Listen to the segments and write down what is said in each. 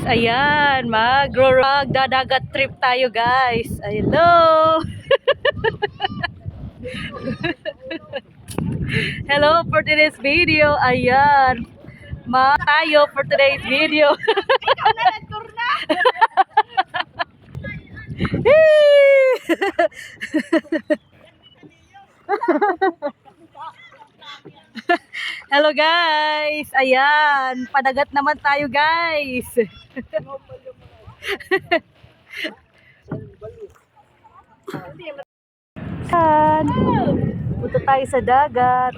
Ayan, magdadagat trip tayo guys. Hello! Hello for today's video. Ayan, tayo for today's video. Hello guys. Ayan, padagat naman tayo guys. Ayan, punta tayo sa dagat.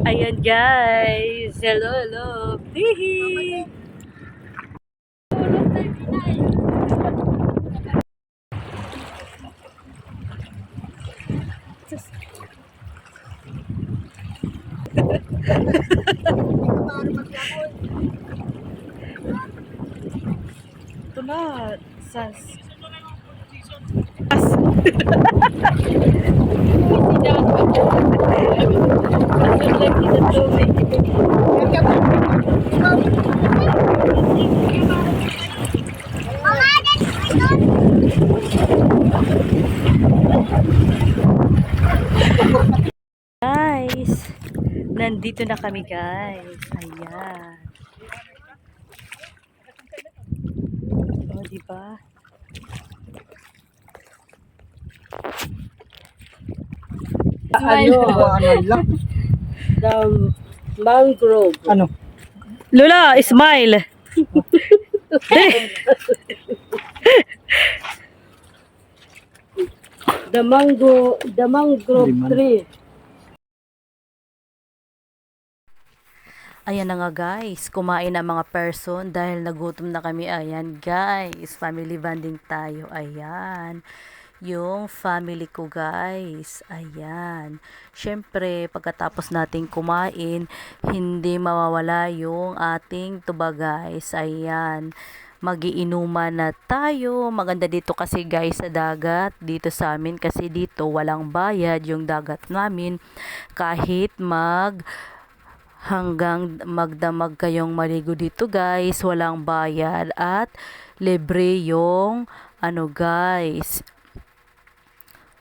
Ayan guys. Hello, hello. Hihi. Ito na. Sas. Guys, nandito na kami guys. Ayan. O, diba? Ano lang? The mangrove. Ano? Lola, smile. The mangrove tree. Ayan na nga guys, kumain na mga person dahil nagutom na kami. Ayan guys, family bonding tayo. Ayan, yung family ko guys. Ayan, syempre pagkatapos nating kumain, hindi mawawala yung ating tuba guys. Ayan, magiinuman na tayo. Maganda dito kasi guys sa dagat, dito sa amin kasi dito walang bayad yung dagat namin. Kahit hanggang magdamag kayong maligo dito guys, walang bayad at libre yung ano guys,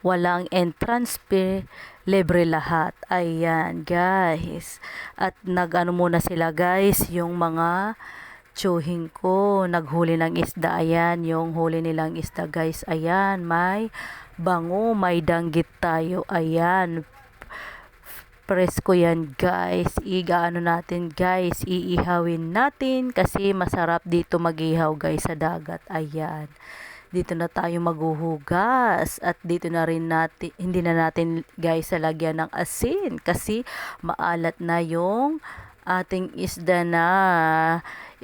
walang entrance fee, libre lahat. Ayan guys, at nag-ano muna sila guys, yung mga tsuhing ko naghuli ng isda. Ayan yung huli nilang isda guys. Ayan, may bango, may danggit tayo. Ayan, presko yan guys. Igaano natin guys, iihawin natin kasi masarap dito mag-ihaw guys sa dagat. Ayan, dito na tayo maghuhugas at dito na rin natin, hindi na natin guys lalagyan ng asin kasi maalat na yung ating isda na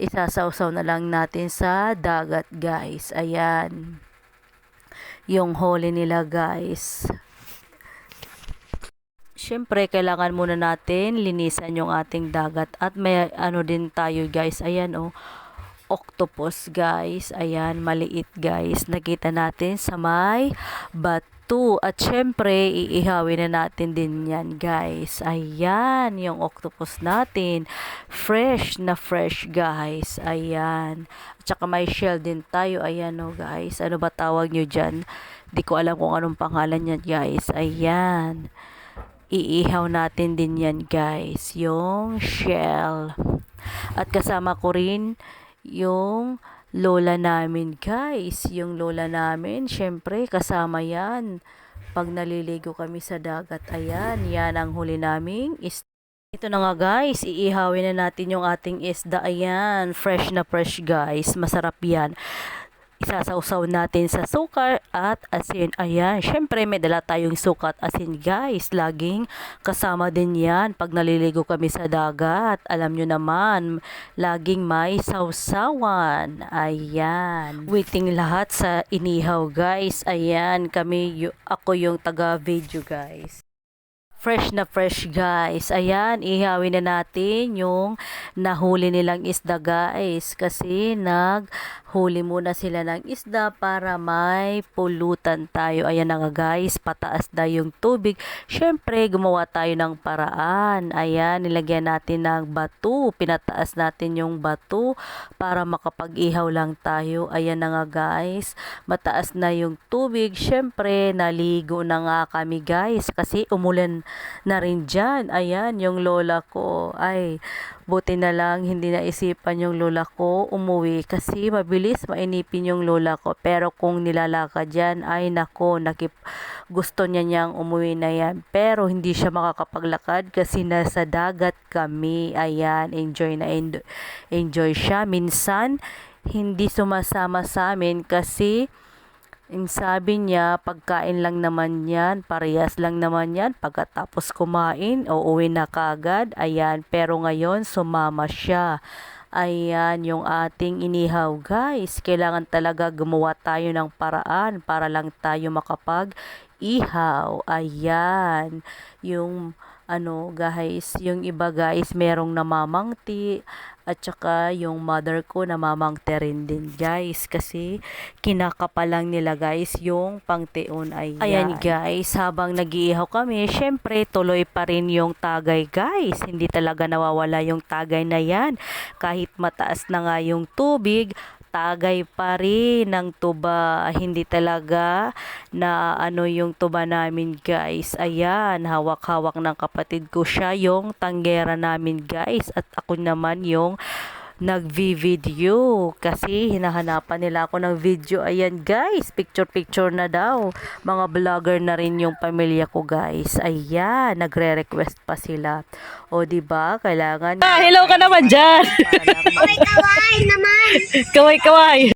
isasawsaw na lang natin sa dagat guys. Ayan yung huli nila guys. Siyempre, kailangan muna natin linisan yung ating dagat. At may ano din tayo guys. Ayan octopus guys. Ayan, maliit guys. Nakita natin sa may bato. At siyempre, iihawin na natin din yan guys. Ayan, yung octopus natin. Fresh na fresh guys. Ayan. At saka may shell din tayo. Ayan guys. Ano ba tawag nyo dyan? Di ko alam kung anong pangalan yan guys. Ayan, iihaw natin din yan guys, yung shell. At kasama ko rin yung lola namin guys. Yung lola namin, syempre kasama yan pag naliligo kami sa dagat. Ayan, yan ang huli naming isda. Ito na nga guys, iihawin na natin yung ating isda. Ayan, fresh na fresh guys, masarap yan. Isasawsaw natin sa suka at asin. Ayan, syempre may dala tayong suka at asin guys. Laging kasama din yan pag naliligo kami sa dagat. Alam nyo naman, laging may sawsawan. Ayan, waiting lahat sa inihaw guys. Ayan, ako yung taga video guys. fresh guys. Ayan, ihawin na natin yung nahuli nilang isda guys. Kasi naghuli muna sila ng isda para may pulutan tayo. Ayan na nga guys, pataas na yung tubig. Syempre, gumawa tayo ng paraan. Ayan, nilagyan natin ng bato. Pinataas natin yung bato para makapag-ihaw lang tayo. Ayan na nga guys, mataas na yung tubig. Syempre, naligo na nga kami guys kasi umulan na rin dyan. Ayan, yung lola ko. Ay, buti na lang hindi naisipan yung lola ko umuwi kasi mabilis mainipin yung lola ko. Pero kung nilalakad dyan, ay nako, gusto niya niyang umuwi na yan. Pero hindi siya makakapaglakad kasi nasa dagat kami. Ayan, enjoy siya. Minsan, hindi sumasama sa amin kasi yung sabi niya, pagkain lang naman yan, parehas lang naman yan, pagkatapos kumain, uuwi na kagad, ayan, pero ngayon, sumama siya. Ayan, yung ating inihaw, guys, kailangan talaga gumawa tayo ng paraan para lang tayo makapag-ihaw, ayan, yung, guys, yung iba, guys, merong namamangti, at saka yung mother ko namamangte rin din guys kasi kinakapalang nila guys yung pangteon. Ayan guys, habang nag-iihaw kami, syempre tuloy pa rin yung tagay guys. Hindi talaga nawawala yung tagay na yan. Kahit mataas na nga yung tubig, tagay pa rin ng tuba. Hindi talaga na yung tuba namin guys. Ayan, hawak-hawak ng kapatid ko siya yung tanggera namin guys. At ako naman yung nagvi-video kasi hinahanapan nila ako ng video. Ayan guys, picture na daw. Mga vlogger na rin yung pamilya ko guys. Ayan, nagre-request pa sila. O diba, kailangan hello ka naman dyan. Kaway-kaway naman. Kaway-kaway.